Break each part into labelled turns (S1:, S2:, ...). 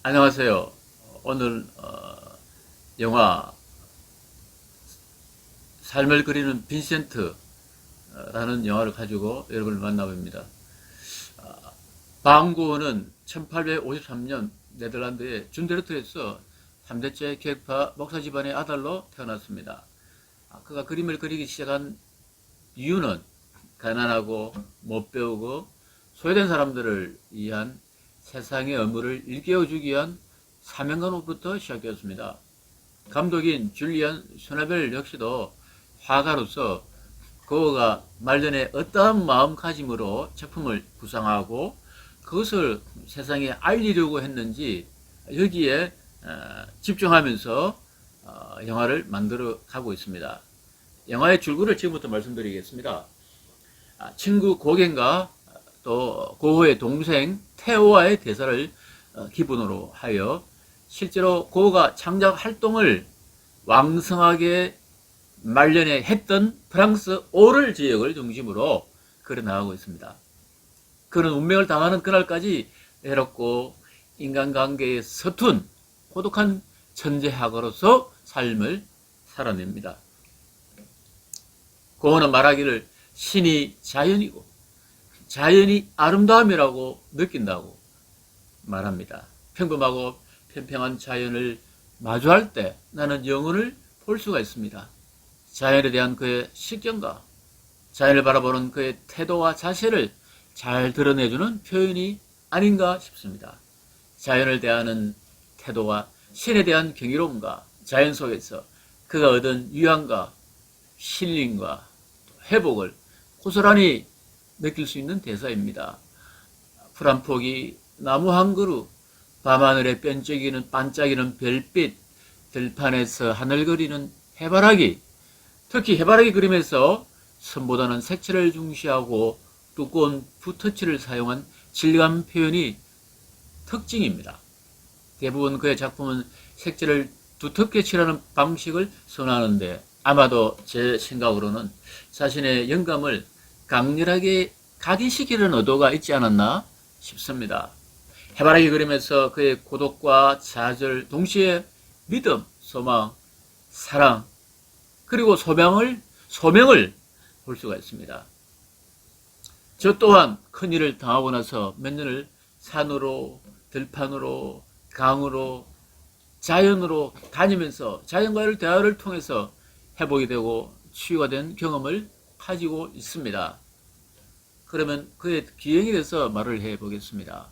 S1: 안녕하세요. 오늘 영화 삶을 그리는 빈센트라는 영화를 가지고 여러분을 만나봅니다. 방구어는 1853년 네덜란드의 준데르트에서 3대째 계획파 목사 집안의 아들로 태어났습니다. 그가 그림을 그리기 시작한 이유는 가난하고 못 배우고 소외된 사람들을 위한 세상의 의무를 일깨워주기 위한 사명감으로부터 시작되었습니다. 감독인 줄리안 셔나벨 역시도 화가로서 그가 말년에 어떠한 마음가짐으로 작품을 구상하고 그것을 세상에 알리려고 했는지 여기에 집중하면서 영화를 만들어 가고 있습니다. 영화의 줄거리를 지금부터 말씀드리겠습니다. 친구 고겐과 또 고호의 동생 테오와의 대사를 기본으로 하여 실제로 고호가 창작 활동을 왕성하게 말년에 했던 프랑스 오를 지역을 중심으로 그려나가고 있습니다. 그는 운명을 당하는 그날까지 외롭고 인간관계에 서툰 고독한 천재학으로서 삶을 살아냅니다. 고호는 말하기를 신이 자연이고 자연이 아름다움이라고 느낀다고 말합니다. 평범하고 평평한 자연을 마주할 때 나는 영혼을 볼 수가 있습니다. 자연에 대한 그의 식견과 자연을 바라보는 그의 태도와 자세를 잘 드러내주는 표현이 아닌가 싶습니다. 자연을 대하는 태도와 신에 대한 경이로움과 자연 속에서 그가 얻은 위안과 힐링과 회복을 고스란히 느낄 수 있는 대사입니다. 풀 한 포기, 나무 한 그루, 밤하늘에 반짝이는 별빛, 들판에서 하늘거리는 해바라기, 특히 해바라기 그림에서 선보다는 색채를 중시하고 두꺼운 붓터치를 사용한 질감 표현이 특징입니다. 대부분 그의 작품은 색채를 두텁게 칠하는 방식을 선호하는데 아마도 제 생각으로는 자신의 영감을 강렬하게 각인시키려는 의도가 있지 않았나 싶습니다. 해바라기 그림에서 그의 고독과 좌절, 동시에 믿음, 소망, 사랑, 그리고 소명을 볼 수가 있습니다. 저 또한 큰일을 당하고 나서 몇 년을 산으로, 들판으로, 강으로, 자연으로 다니면서 자연과의 대화를 통해서 회복이 되고 치유가 된 경험을 가지고 있습니다. 그러면 그의 기행에 대해서 말을 해보겠습니다.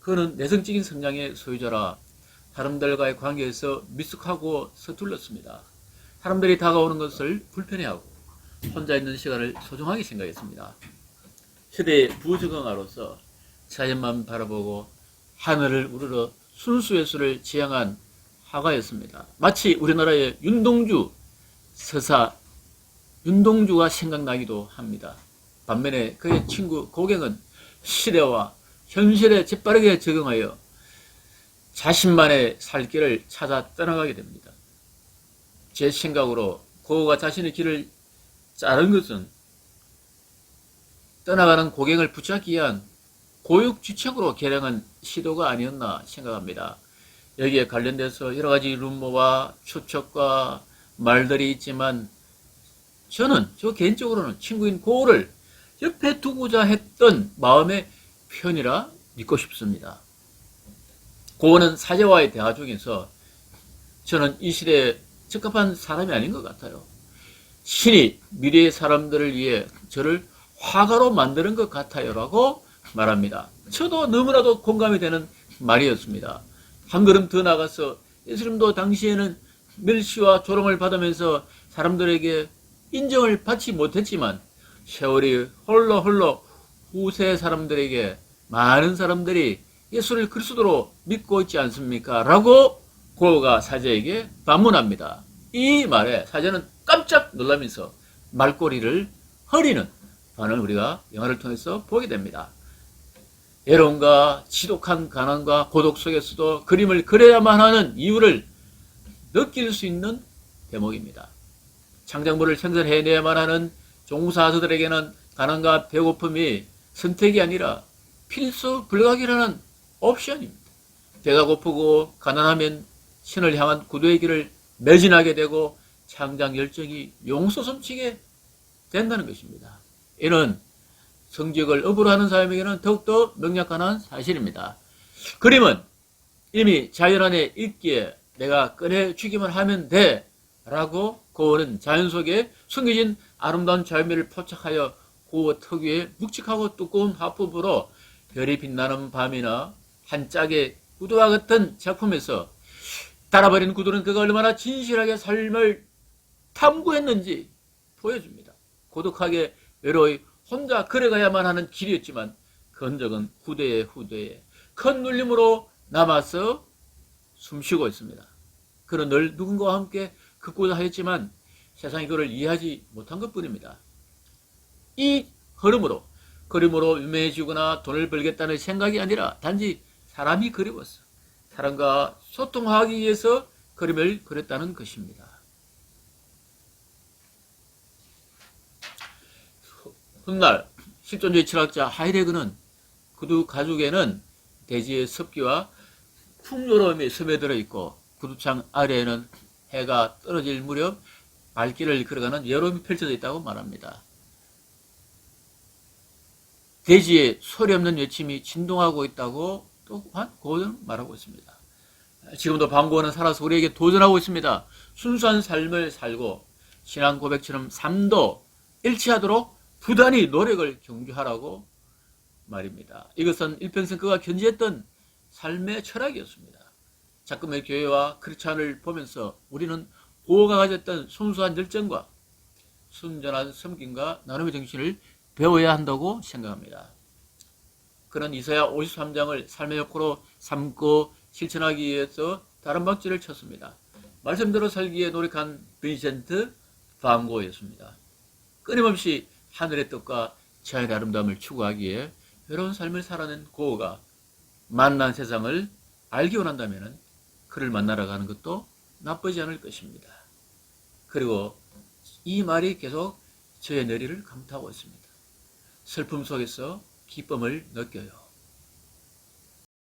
S1: 그는 내성적인 성향의 소유자라 사람들과의 관계에서 미숙하고 서툴렀습니다. 사람들이 다가오는 것을 불편해하고 혼자 있는 시간을 소중하게 생각했습니다. 시대의 부적응아로서 자연만 바라보고 하늘을 우러러 순수예술을 지향한 화가였습니다. 마치 우리나라의 서사 윤동주가 생각나기도 합니다. 반면에 그의 친구 고갱은 시대와 현실에 재빠르게 적응하여 자신만의 살 길을 찾아 떠나가게 됩니다. 제 생각으로 고가 자신의 길을 자른 것은 떠나가는 고갱을 붙잡기 위한 고육지책으로 개량한 시도가 아니었나 생각합니다. 여기에 관련돼서 여러 가지 rumor와 추측과 말들이 있지만 저 개인적으로는 친구인 고를 옆에 두고자 했던 마음의 표현이라 믿고 싶습니다. 고는 사제와의 대화 중에서 저는 이 시대에 적합한 사람이 아닌 것 같아요. 신이 미래의 사람들을 위해 저를 화가로 만드는 것 같아요 라고 말합니다. 저도 너무나도 공감이 되는 말이었습니다. 한 걸음 더 나가서 예수님도 당시에는 멸시와 조롱을 받으면서 사람들에게 인정을 받지 못했지만 세월이 홀로 후세 사람들에게 많은 사람들이 예수를 그리스도로 믿고 있지 않습니까? 라고 고가 사제에게 반문합니다. 이 말에 사제는 깜짝 놀라면서 말꼬리를 흐리는 반응을 우리가 영화를 통해서 보게 됩니다. 외로움과 지독한 가난과 고독 속에서도 그림을 그려야만 하는 이유를 느낄 수 있는 대목입니다. 창작물을 생산해내야만 하는 종사자들에게는 가난과 배고픔이 선택이 아니라 필수 불가결하는 옵션입니다. 배가 고프고 가난하면 신을 향한 구도의 길을 매진하게 되고 창작 열정이 용솟음치게 된다는 것입니다. 이는 성직을 업으로 하는 사람에게는 더욱더 명확한 사실입니다. 그림은 이미 자연 안에 있기에 내가 꺼내주기만 하면 돼 라고 고어는 자연 속에 숨겨진 아름다운 자연미를 포착하여 고어 특유의 묵직하고 두꺼운 화법으로 별이 빛나는 밤이나 한 짝의 구두와 같은 작품에서 달아버린 구두는 그가 얼마나 진실하게 삶을 탐구했는지 보여줍니다. 고독하게 외로이 혼자 걸어가야만 하는 길이었지만 그 흔적은 후대에 큰 눌림으로 남아서 숨쉬고 있습니다. 그는 늘 누군가와 함께 걷고자 하였지만 세상이 그를 이해하지 못한 것뿐입니다. 이 그림으로 유명해지거나 돈을 벌겠다는 생각이 아니라 단지 사람이 그리웠어. 사람과 소통하기 위해서 그림을 그렸다는 것입니다. 훗날 실존주의 철학자 하이데거는 구두 가죽에는 대지의 습기와 풍요로움이 스며들어 있고 구두창 아래에는 해가 떨어질 무렵 발길을 걸어가는 여름이 펼쳐져 있다고 말합니다. 대지에 소리 없는 외침이 진동하고 있다고 또한 고어는 말하고 있습니다. 지금도 방고어는 살아서 우리에게 도전하고 있습니다. 순수한 삶을 살고 신앙 고백처럼 삶도 일치하도록 부단히 노력을 경주하라고 말입니다. 이것은 일평생 그가 견지했던 삶의 철학이었습니다. 작금의 교회와 크리스찬을 보면서 우리는 고어가 가졌던 순수한 열정과 순전한 섬김과 나눔의 정신을 배워야 한다고 생각합니다. 그는 이사야 53장을 삶의 욕구로 삼고 실천하기 위해서 다른 박질을 쳤습니다. 말씀대로 살기에 노력한 빈센트 반 고였습니다. 끊임없이 하늘의 뜻과 자연의 아름다움을 추구하기에 외로운 삶을 살아낸 고어가 만난 세상을 알기 원한다면 그를 만나러 가는 것도 나쁘지 않을 것입니다. 그리고 이 말이 계속 저의 뇌리를 감타하고 있습니다. 슬픔 속에서 기쁨을 느껴요.